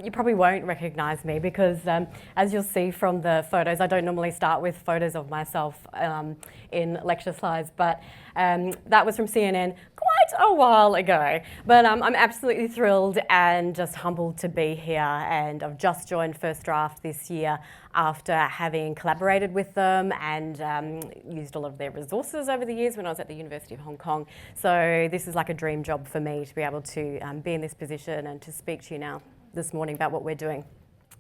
You probably won't recognise me because, as you'll see from the photos, I don't normally start with photos of myself in lecture slides, but that was from CNN quite a while ago. But I'm absolutely thrilled and just humbled to be here, and I've just joined First Draft this year after having collaborated with them and used a lot of their resources over the years when I was at the University of Hong Kong. So this is like a dream job for me to be able to be in this position and to speak to you now this morning about what we're doing.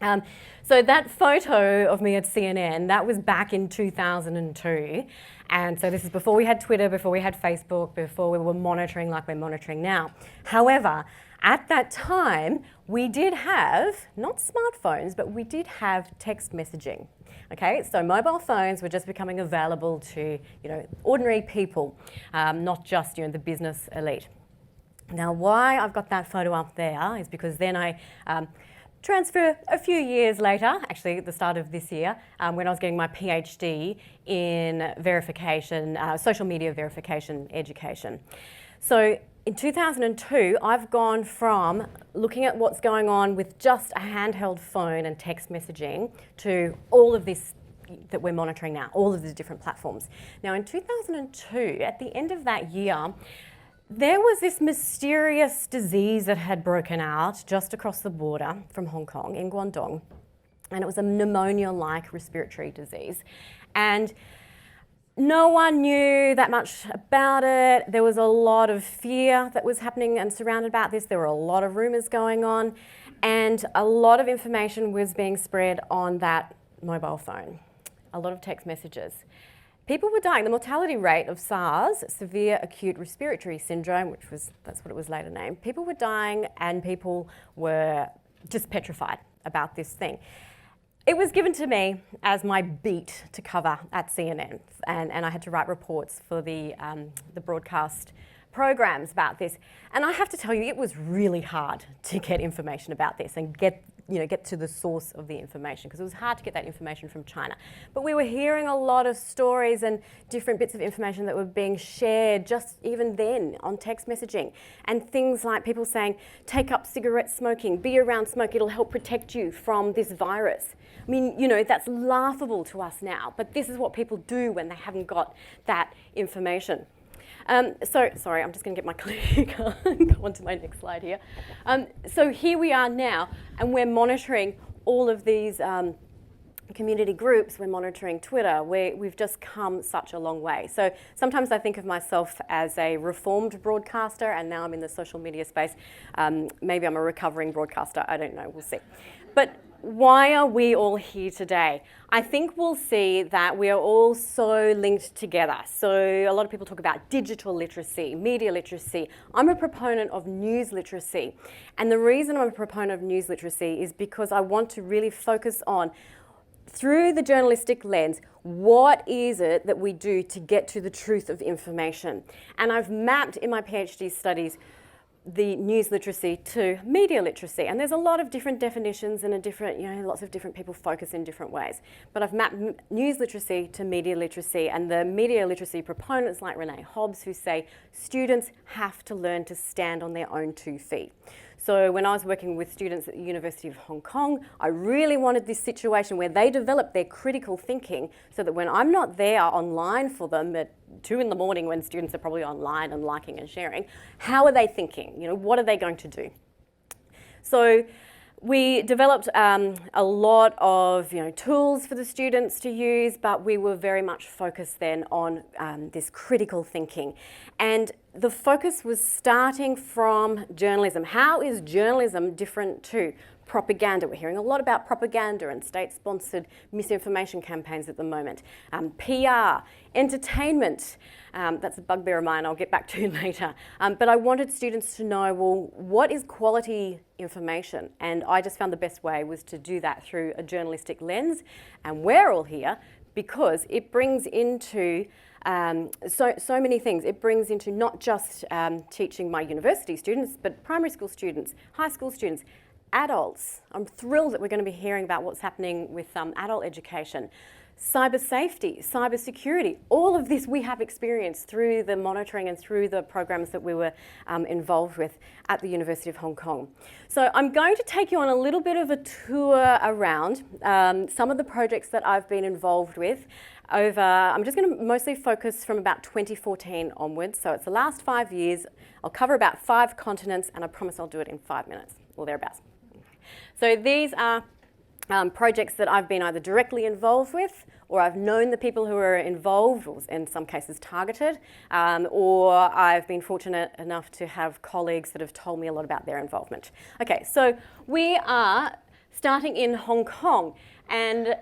So that photo of me at CNN, that was back in 2002. And so this is before we had Twitter, before we had Facebook, before we were monitoring like we're monitoring now. However, at that time, we did have, not smartphones, but we did have text messaging. Okay, so mobile phones were just becoming available to, ordinary people, not just, the business elite. Now, why I've got that photo up there is because then I transfer a few years later, actually at the start of this year, when I was getting my PhD in verification, social media verification education. So in 2002, I've gone from looking at what's going on with just a handheld phone and text messaging to all of this that we're monitoring now, all of the different platforms. Now in 2002, at the end of that year, there was this mysterious disease that had broken out just across the border from Hong Kong in Guangdong, and it was a pneumonia-like respiratory disease. And no one knew that much about it. There was a lot of fear that was happening and surrounded about this. There were a lot of rumours going on, and a lot of information was being spread on that mobile phone, a lot of text messages. People were dying. The mortality rate of SARS, severe acute respiratory syndrome, that's what it was later named, people were dying and people were just petrified about this thing. It was given to me as my beat to cover at CNN, and I had to write reports for the broadcast programs about this. And I have to tell you, it was really hard to get information about this and get to the source of the information, because it was hard to get that information from China. But we were hearing a lot of stories and different bits of information that were being shared just even then on text messaging. And things like people saying, take up cigarette smoking, be around smoke, it'll help protect you from this virus. I mean, that's laughable to us now, but this is what people do when they haven't got that information. Sorry, I'm just going to get my clicker and go on to my next slide here. So here we are now, and we're monitoring all of these community groups. We're monitoring Twitter. We've just come such a long way. So sometimes I think of myself as a reformed broadcaster, and now I'm in the social media space. Maybe I'm a recovering broadcaster. I don't know. We'll see. But why are we all here today? I think we'll see that we are all so linked together. So a lot of people talk about digital literacy, media literacy. I'm a proponent of news literacy. And the reason I'm a proponent of news literacy is because I want to really focus on, through the journalistic lens, what is it that we do to get to the truth of information? And I've mapped in my PhD studies the news literacy to media literacy. And there's a lot of different definitions and lots of different people focus in different ways. But I've mapped news literacy to media literacy, and the media literacy proponents like Renee Hobbs, who say students have to learn to stand on their own 2 feet. So when I was working with students at the University of Hong Kong, I really wanted this situation where they develop their critical thinking so that when I'm not there online for them at 2 in the morning when students are probably online and liking and sharing, how are they thinking? What are they going to do? So we developed a lot of tools for the students to use, but we were very much focused then on this critical thinking. And the focus was starting from journalism. How is journalism different to propaganda? We're hearing a lot about propaganda and state-sponsored misinformation campaigns at the moment. PR, entertainment, that's a bugbear of mine I'll get back to later. But I wanted students to know, well, what is quality information? And I just found the best way was to do that through a journalistic lens. And we're all here because it brings into so many things. It brings into not just teaching my university students, but primary school students, high school students, adults. I'm thrilled that we're going to be hearing about what's happening with adult education. cyber safety, cyber security. All of this we have experienced through the monitoring and through the programs that we were involved with at the University of Hong Kong. So I'm going to take you on a little bit of a tour around some of the projects that I've been involved with over, I'm just going to mostly focus from about 2014 onwards. So it's the last 5 years. I'll cover about 5 continents, and I promise I'll do it in 5 minutes or thereabouts. So these are projects that I've been either directly involved with, or I've known the people who are involved, or in some cases targeted, or I've been fortunate enough to have colleagues that have told me a lot about their involvement. Okay, so we are starting in Hong Kong, and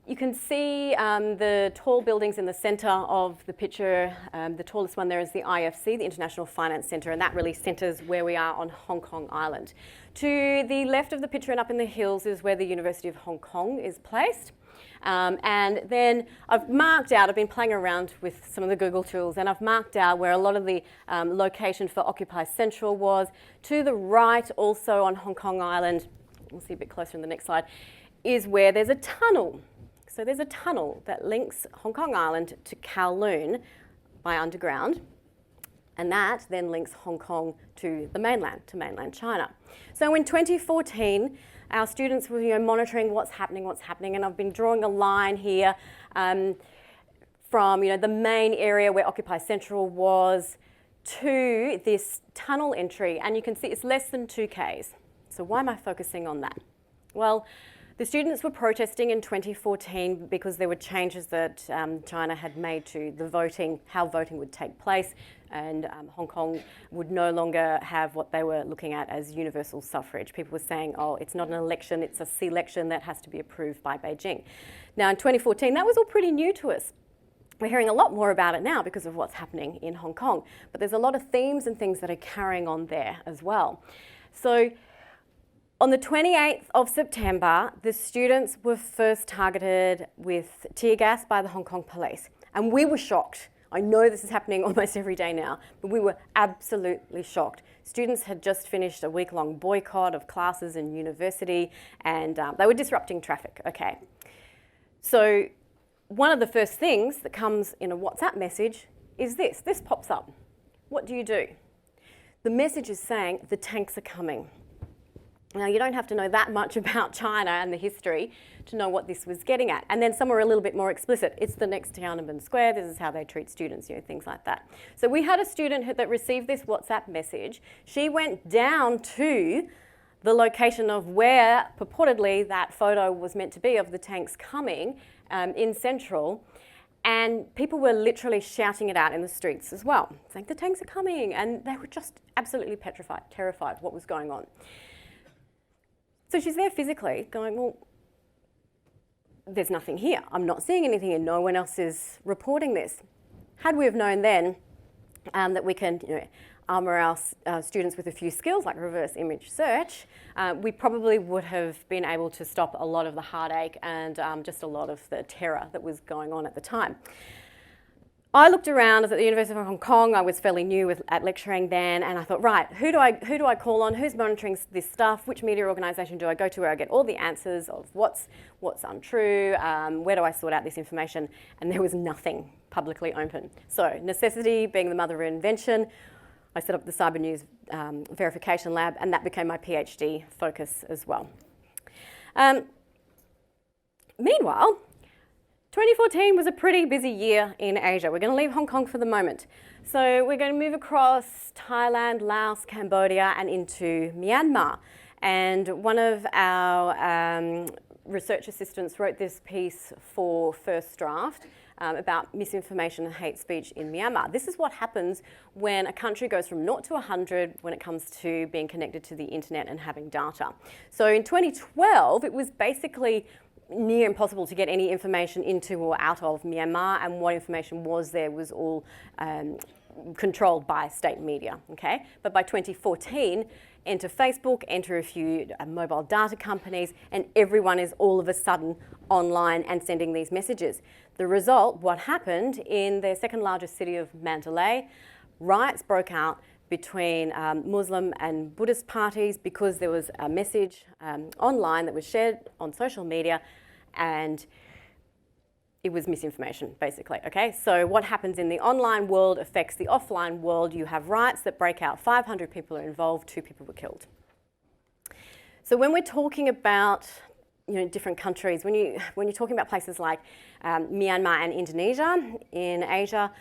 you can see the tall buildings in the centre of the picture. The tallest one there is the IFC, the International Finance Centre, and that really centres where we are on Hong Kong Island. To the left of the picture and up in the hills is where the University of Hong Kong is placed. And then I've marked out, I've been playing around with some of the Google tools, and I've marked out where a lot of the location for Occupy Central was. To the right, also on Hong Kong Island, we'll see a bit closer in the next slide, is where there's a tunnel. So there's a tunnel that links Hong Kong Island to Kowloon by underground, and that then links Hong Kong to the mainland, to mainland China. So in 2014, our students were monitoring what's happening, and I've been drawing a line here from the main area where Occupy Central was to this tunnel entry, and you can see it's less than 2 k's. So why am I focusing on that? Well, the students were protesting in 2014 because there were changes that China had made to the voting, how voting would take place, and Hong Kong would no longer have what they were looking at as universal suffrage. People were saying, oh, it's not an election, it's a selection that has to be approved by Beijing. Now in 2014, that was all pretty new to us. We're hearing a lot more about it now because of what's happening in Hong Kong, but there's a lot of themes and things that are carrying on there as well. So on the 28th of September, the students were first targeted with tear gas by the Hong Kong police, and we were shocked. I know this is happening almost every day now, but we were absolutely shocked. Students had just finished a week-long boycott of classes in university, and they were disrupting traffic, okay. So one of the first things that comes in a WhatsApp message is this. This pops up. What do? The message is saying, the tanks are coming. Now, you don't have to know that much about China and the history to know what this was getting at. And then some were a little bit more explicit. It's the next Tiananmen Square. This is how they treat students, things like that. So we had a student that received this WhatsApp message. She went down to the location of where purportedly that photo was meant to be of the tanks coming in Central. And people were literally shouting it out in the streets as well, saying the tanks are coming. And they were just absolutely petrified, terrified what was going on. So she's there physically going, well, there's nothing here. I'm not seeing anything and no one else is reporting this. Had we have known then that we can armour our students with a few skills like reverse image search, we probably would have been able to stop a lot of the heartache and just a lot of the terror that was going on at the time. I looked around, I was at the University of Hong Kong, I was fairly new at lecturing then, and I thought, right, who do I call on, who's monitoring this stuff, which media organisation do I go to where I get all the answers of what's untrue, where do I sort out this information, and there was nothing publicly open. So necessity being the mother of invention, I set up the Cyber News Verification Lab, and that became my PhD focus as well. Meanwhile, 2014 was a pretty busy year in Asia. We're going to leave Hong Kong for the moment. So we're going to move across Thailand, Laos, Cambodia, and into Myanmar. And one of our research assistants wrote this piece for First Draft about misinformation and hate speech in Myanmar. This is what happens when a country goes from 0 to 100 when it comes to being connected to the internet and having data. So in 2012, it was basically near impossible to get any information into or out of Myanmar, and what information was there was all controlled by state media, okay? But by 2014, enter Facebook, enter a few mobile data companies, and everyone is all of a sudden online and sending these messages. The result, what happened in the second largest city of Mandalay, riots broke out between Muslim and Buddhist parties because there was a message online that was shared on social media, and it was misinformation, basically, okay? So what happens in the online world affects the offline world. You have riots that break out, 500 people are involved, 2 people were killed. So when we're talking about different countries, when you're talking about places like Myanmar and Indonesia in Asia,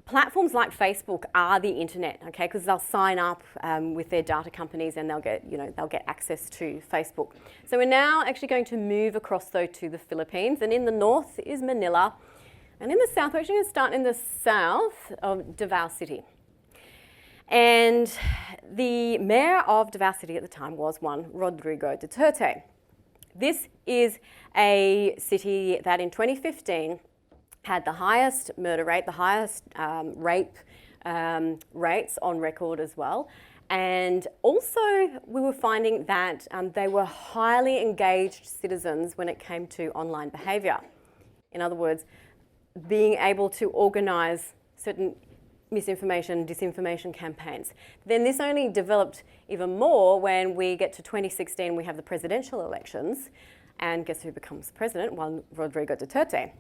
platforms like Facebook are the internet, okay? Because they'll sign up with their data companies and they'll get access to Facebook. So we're now actually going to move across though to the Philippines, and in the north is Manila, and in the south we're actually going to start in the south of Davao City. And the mayor of Davao City at the time was one Rodrigo Duterte. This is a city that in 2015 had the highest murder rate, the highest rape rates on record as well. And also we were finding that they were highly engaged citizens when it came to online behaviour. In other words, being able to organise certain misinformation, disinformation campaigns. Then this only developed even more when we get to 2016, we have the presidential elections, and guess who becomes president? Well, Rodrigo Duterte.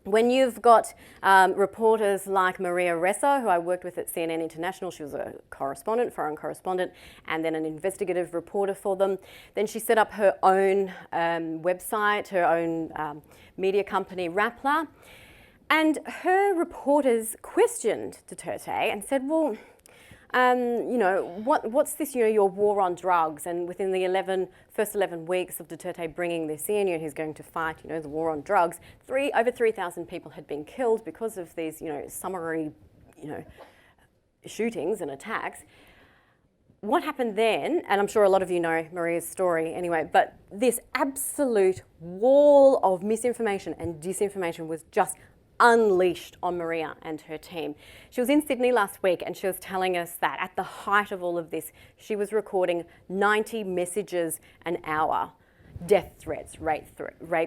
When you've got reporters like Maria Ressa, who I worked with at CNN International, she was a correspondent, foreign correspondent, and then an investigative reporter for them. Then she set up her own website, her own media company, Rappler. And her reporters questioned Duterte and said, well, what's this, your war on drugs? And within the first 11 weeks of Duterte bringing this in, he's going to fight, the war on drugs. Over 3,000 people had been killed because of these, summary, shootings and attacks. What happened then, and I'm sure a lot of you know Maria's story anyway, but this absolute wall of misinformation and disinformation was just unleashed on Maria and her team. She was in Sydney last week and she was telling us that at the height of all of this, she was recording 90 messages an hour, death threats, rape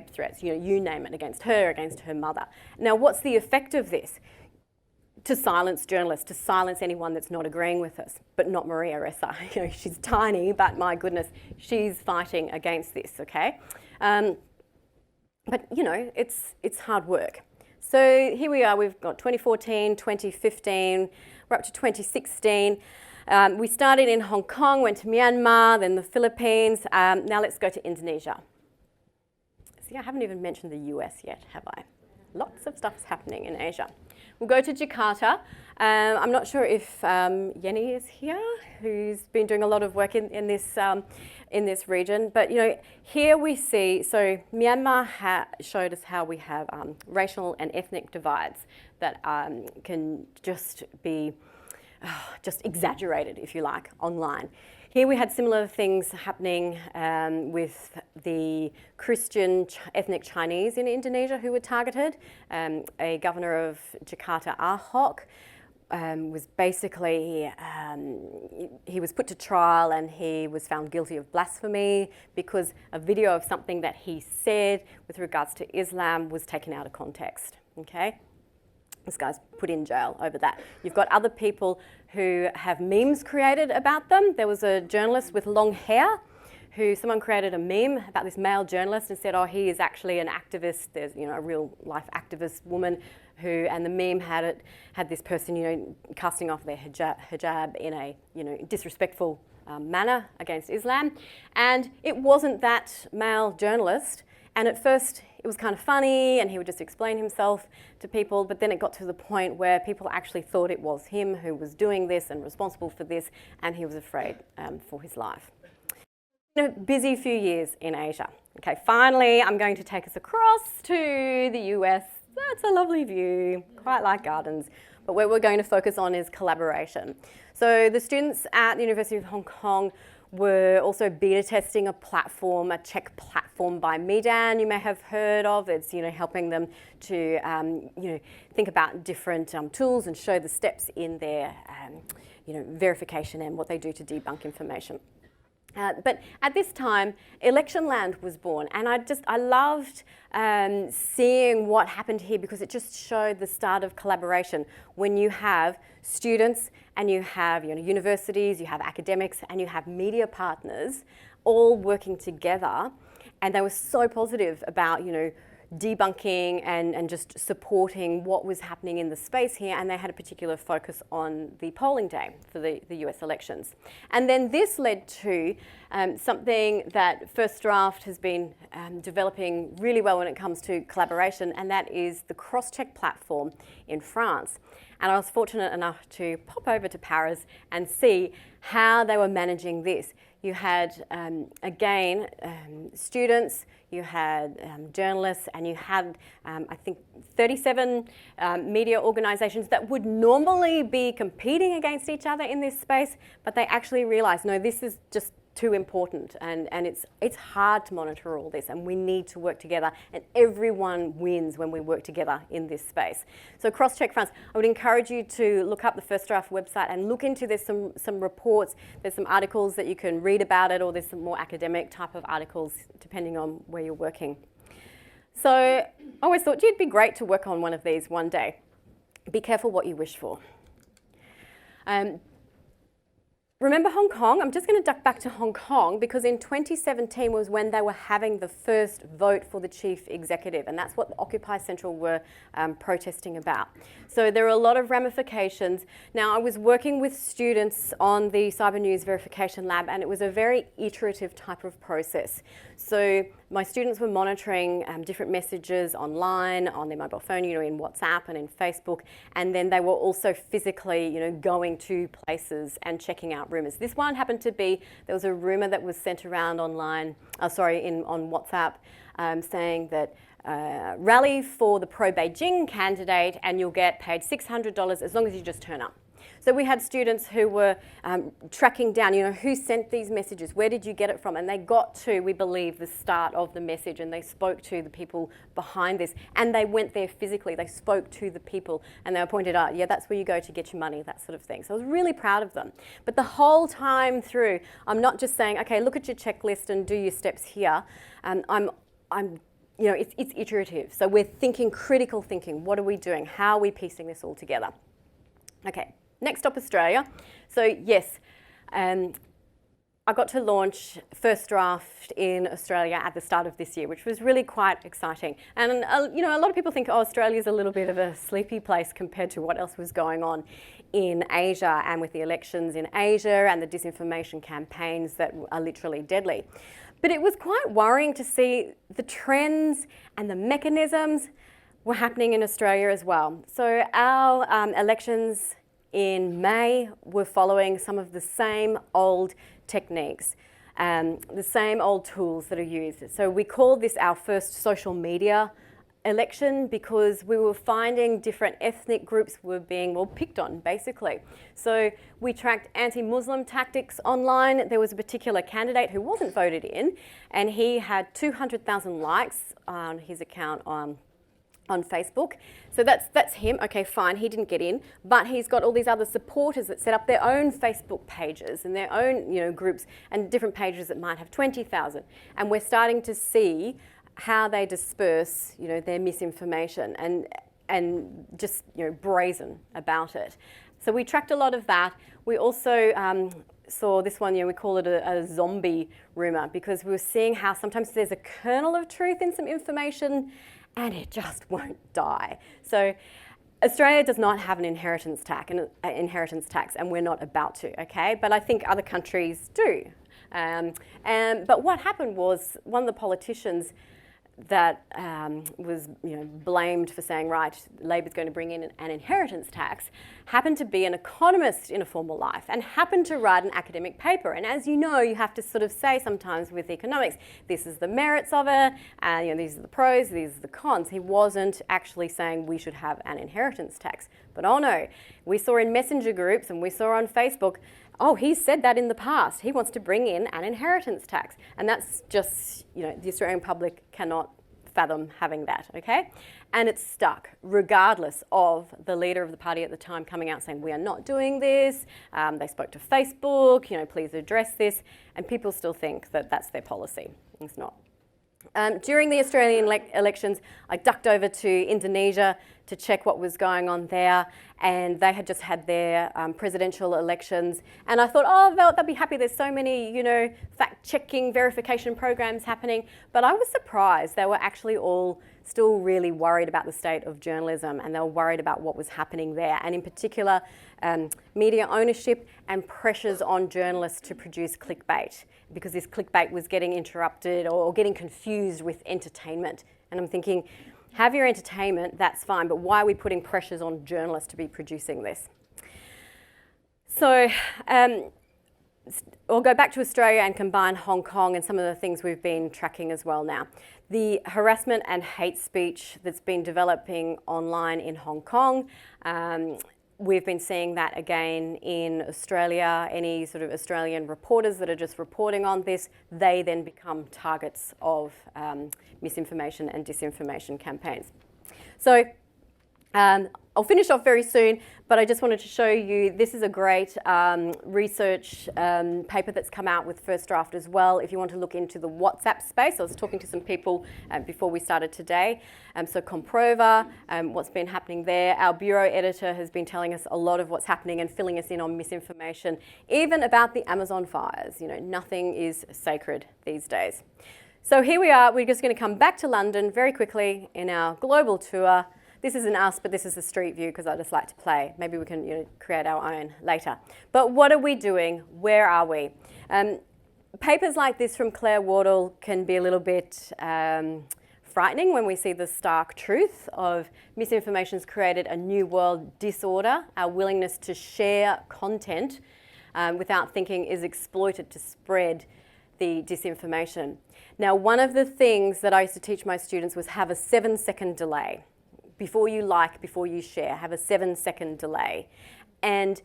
threats, you name it, against her mother. Now, what's the effect of this? To silence journalists, to silence anyone that's not agreeing with us, but not Maria Ressa. She's tiny, but my goodness, she's fighting against this, okay? But, it's hard work. So here we are, we've got 2014, 2015, we're up to 2016. We started in Hong Kong, went to Myanmar, then the Philippines. Now let's go to Indonesia. See, I haven't even mentioned the US yet, have I? Lots of stuff's happening in Asia. We'll go to Jakarta. I'm not sure if Yenny is here, who's been doing a lot of work in this region. But here we see, so Myanmar showed us how we have racial and ethnic divides that can just be just exaggerated, if you like, online. Here we had similar things happening with the Christian ethnic Chinese in Indonesia who were targeted. A governor of Jakarta, Ahok, was basically, he was put to trial and he was found guilty of blasphemy because a video of something that he said with regards to Islam was taken out of context, okay? This guy's put in jail over that. You've got other people who have memes created about them. There was a journalist with long hair who someone created a meme about this male journalist and said, oh, he is actually an activist. There's, a real life activist woman who, and the meme had this person, casting off their hijab in a, disrespectful manner against Islam. And it wasn't that male journalist. And at first it was kind of funny and he would just explain himself to people, but then it got to the point where people actually thought it was him who was doing this and responsible for this, and he was afraid for his life. Busy few years in Asia. Okay, finally I'm going to take us across to the US. That's a lovely view, quite like gardens. But what we're going to focus on is collaboration. So the students at the University of Hong Kong were also beta testing a platform, a Czech platform by Medan you may have heard of. It's helping them to think about different tools and show the steps in their verification and what they do to debunk information. But at this time, Electionland was born, and I loved seeing what happened here because it just showed the start of collaboration when you have students and you have universities, you have academics, and you have media partners all working together, and they were so positive about debunking and just supporting what was happening in the space here, and they had a particular focus on the polling day for the US elections. And then this led to something that First Draft has been developing really well when it comes to collaboration, and that is the cross-check platform in France. And I was fortunate enough to pop over to Paris and see how they were managing this. You had, again, students, you had journalists, and you had, I think, 37 media organisations that would normally be competing against each other in this space, but they actually realised, no, this is just too important, and it's hard to monitor all this, and we need to work together, and everyone wins when we work together in this space. So Crosscheck France, I would encourage you to look up the First Draft website and look into, there's some reports, there's some articles that you can read about it, or there's some more academic type of articles depending on where you're working. So I always thought it'd be great to work on one of these one day. Be careful what you wish for. Remember Hong Kong? I'm just going to duck back to Hong Kong because in 2017 was when they were having the first vote for the chief executive, and that's what Occupy Central were protesting about. So there are a lot of ramifications. Now, I was working with students on the Cyber News Verification Lab, and it was a very iterative type of process. So my students were monitoring different messages online, on their mobile phone, in WhatsApp and in Facebook, and then they were also physically, going to places and checking out rumours. This one happened to be, there was a rumour that was sent around online, on WhatsApp, saying that rally for the pro-Beijing candidate and you'll get paid $600 as long as you just turn up. So we had students who were tracking down, who sent these messages, where did you get it from? And they got to, we believe, the start of the message, and they spoke to the people behind this, and they went there physically. They spoke to the people, and they were pointed out, yeah, that's where you go to get your money, that sort of thing. So I was really proud of them. But the whole time through, I'm not just saying, okay, look at your checklist and do your steps here. It's iterative. So we're thinking, critical thinking. What are we doing? How are we piecing this all together? Okay. Next up, Australia. So yes, I got to launch First Draft in Australia at the start of this year, which was really quite exciting. And a lot of people think, Australia's a little bit of a sleepy place compared to what else was going on in Asia, and with the elections in Asia and the disinformation campaigns that are literally deadly. But it was quite worrying to see the trends and the mechanisms were happening in Australia as well. So our elections in May were following some of the same old techniques, the same old tools that are used. So we called this our first social media election because we were finding different ethnic groups were being picked on, basically. So we tracked anti-Muslim tactics online. There was a particular candidate who wasn't voted in, and he had 200,000 likes on his account on Facebook. So that's him. Okay, fine, he didn't get in, but he's got all these other supporters that set up their own Facebook pages and their own groups and different pages that might have 20,000. And we're starting to see how they disperse their misinformation and just brazen about it. So we tracked a lot of that. We also saw this one, we call it a zombie rumour, because we were seeing how sometimes there's a kernel of truth in some information and it just won't die. So Australia does not have an inheritance tax, and we're not about to, okay? But I think other countries do. But what happened was one of the politicians that was blamed for saying, right, Labor's going to bring in an inheritance tax, happened to be an economist in a formal life and happened to write an academic paper. And as you know, you have to sort of say sometimes with economics, this is the merits of it, and these are the pros, these are the cons. He wasn't actually saying we should have an inheritance tax. But oh no, we saw in messenger groups and we saw on Facebook, oh, he's said that in the past. He wants to bring in an inheritance tax. And that's just, the Australian public cannot fathom having that, okay? And it's stuck, regardless of the leader of the party at the time coming out saying, we are not doing this. They spoke to Facebook, please address this. And people still think that that's their policy. It's not. During the Australian elections, I ducked over to Indonesia to check what was going on there, and they had just had their presidential elections. And I thought, oh, they'll be happy. There's so many, you know, fact-checking, verification programs happening. But I was surprised. They were actually all still really worried about the state of journalism, and they were worried about what was happening there, and in particular, media ownership and pressures on journalists to produce clickbait, because this clickbait was getting interrupted or getting confused with entertainment. And I'm thinking, have your entertainment, that's fine, but why are we putting pressures on journalists to be producing this? So I'll go back to Australia and combine Hong Kong and some of the things we've been tracking as well now. The harassment and hate speech that's been developing online in Hong Kong, we've been seeing that again in Australia. Any sort of Australian reporters that are just reporting on this, they then become targets of misinformation and disinformation campaigns. So I'll finish off very soon, but I just wanted to show you, this is a great research paper that's come out with First Draft as well, if you want to look into the WhatsApp space. I was talking to some people before we started today. So Comprova, what's been happening there. Our bureau editor has been telling us a lot of what's happening and filling us in on misinformation, even about the Amazon fires. You know, nothing is sacred these days. So here we are, we're just going to come back to London very quickly in our global tour. This isn't us, but this is the street view because I just like to play. Maybe we can, you know, create our own later. But what are we doing? Where are we? Papers like this from Claire Wardle can be a little bit frightening when we see the stark truth of misinformation's created a new world disorder. Our willingness to share content without thinking is exploited to spread the disinformation. Now, one of the things that I used to teach my students was have a 7-second delay. Before you like, before you share, have a 7-second delay. And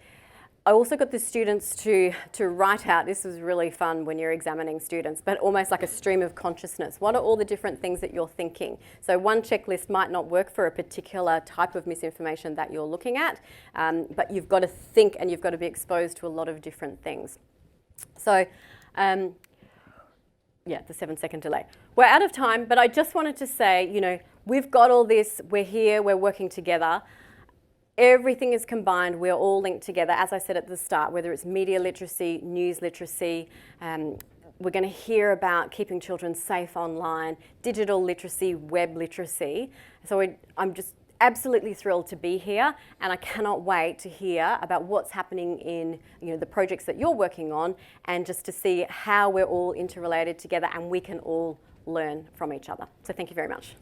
I also got the students to write out, this was really fun when you're examining students, but almost like a stream of consciousness. What are all the different things that you're thinking? So one checklist might not work for a particular type of misinformation that you're looking at, but you've got to think and you've got to be exposed to a lot of different things. So, yeah, the 7-second delay. We're out of time, but I just wanted to say, you know, we've got all this, we're here, we're working together. Everything is combined, we're all linked together. As I said at the start, whether it's media literacy, news literacy, we're going to hear about keeping children safe online, digital literacy, web literacy. So I'm just absolutely thrilled to be here, and I cannot wait to hear about what's happening in, you know, the projects that you're working on, and just to see how we're all interrelated together and we can all learn from each other. So thank you very much.